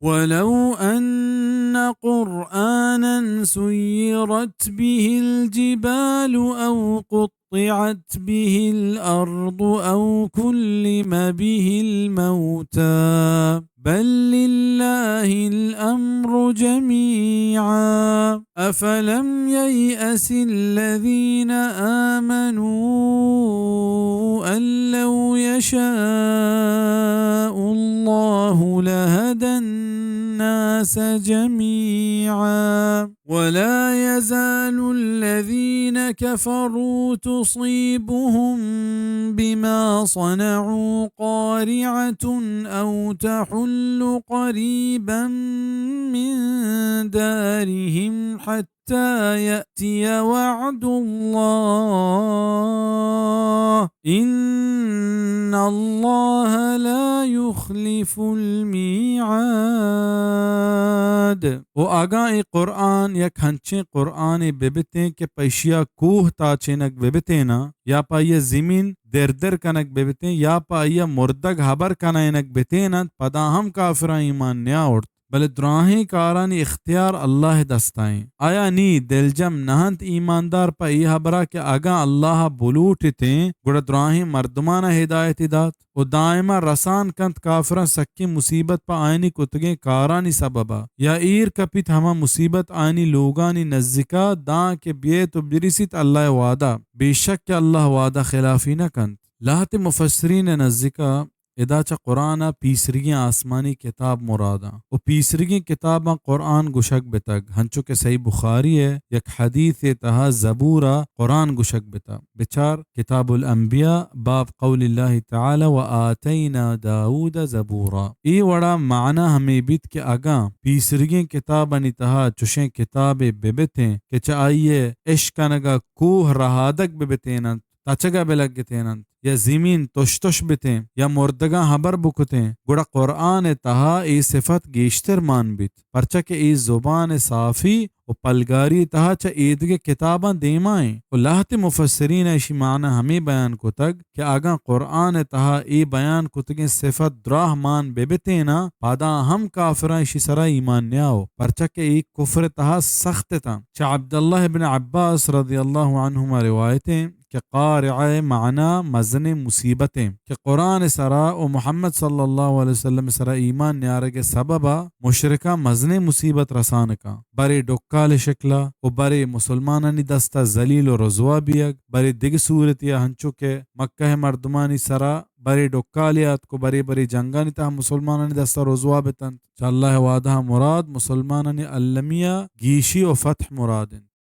ولو أن قرآنا سيرت به الجبال أو قطعت به الأرض أو كلم به الموتى بل لله الأمر جميعا أفلم ييأس الذين آمنوا أن لو يشاء الله لهدى الناس جميعا ولا يزال الذين كفروا تصيبهم بما صنعوا قارعة أو تحل قريبا من دارهم حتى يأتي وعد الله إن الله لا يخلف الميعاد. و آگاہ قرآن یک ہنچے قرآن ببتیں کہ پیشیا کوہ تا چینک ببتینا یا پا یہ زمین در در کنک ببتیں یا پا یہ مردگ حبر کنائنک بتینا پدا ہم کافران ایمان نیا اڑت بلے دراہیں کارانی اختیار اللہ دستائیں. آیا نی دلجم نہنت ایماندار پا ای حبرہ کہ آگاں اللہ بلوٹتیں گوڑا دراہیں مردمانہ ہدایت دات و دائمہ رسان کنت کافران سکی مصیبت پا آئینی کتگیں کارانی سببا یا ایر کپیت ہما مصیبت آئینی لوگانی نزدیکا داں کے بیت و برسیت اللہ وعدہ بے شک کہ اللہ وعدہ خلافی نہ کنت. لاہت مفسرین نزدیکا ادا چا قرآن پیسرگی آسمانی کتاب مرادا و پیسرگی کتاباں قرآن گشک بتگ ہنچو کہ صحیح بخاری ہے یک حدیث تہا زبورا قرآن گشک بتا بچار کتاب الانبیاء باب قول اللہ تعالی و آتینا داود زبورا. ای وڑا معنی ہمیں بیت کے آگاں پیسرگی کتابانی تہا چوشیں کتاب ببتیں کہ چاہیے عشقانگا کوہ رہادک ببتینن تچگا بلگتینن یا زمین توش بتیں یا مردگاں حبر بکتیں گوڑا قرآن تہا ای صفت گیشتر مان بیت پرچہ کہ ای زبان صافی و پلگاری تہا چا ایدگے کتاباں دیمائیں و لاہت مفسرین ایشی معنی ہمیں بیان کو تگ کہ آگاں قرآن تہا ای بیان کو تگیں صفت دراہ مان ببتینا پادا ہم کافران ایشی سرا ایمان نیاؤ پرچہ کہ ای کفر تہا سخت تا. چا عبداللہ بن عباس رضی اللہ عنہما روایتیں کہ قارعہ معنی مزن مصیبتیں کہ قرآن سرا و محمد صلی اللہ علیہ وسلم سرا ایمان نیارے کے سببا مشرکہ مزن مصیبت رسان کا برے ڈکال شکلا و برے مسلمانانی دستا ذلیل و رضوا بیگ برے دگ صورتیا ہنچو کے مکہ مردمانی سرا برے ڈکالیات کو برے جنگانی تا مسلمانانی دستا رضوا بتن چا اللہ وعدہ مراد مسلمانانی المیہ گیشی و فتح مرادن.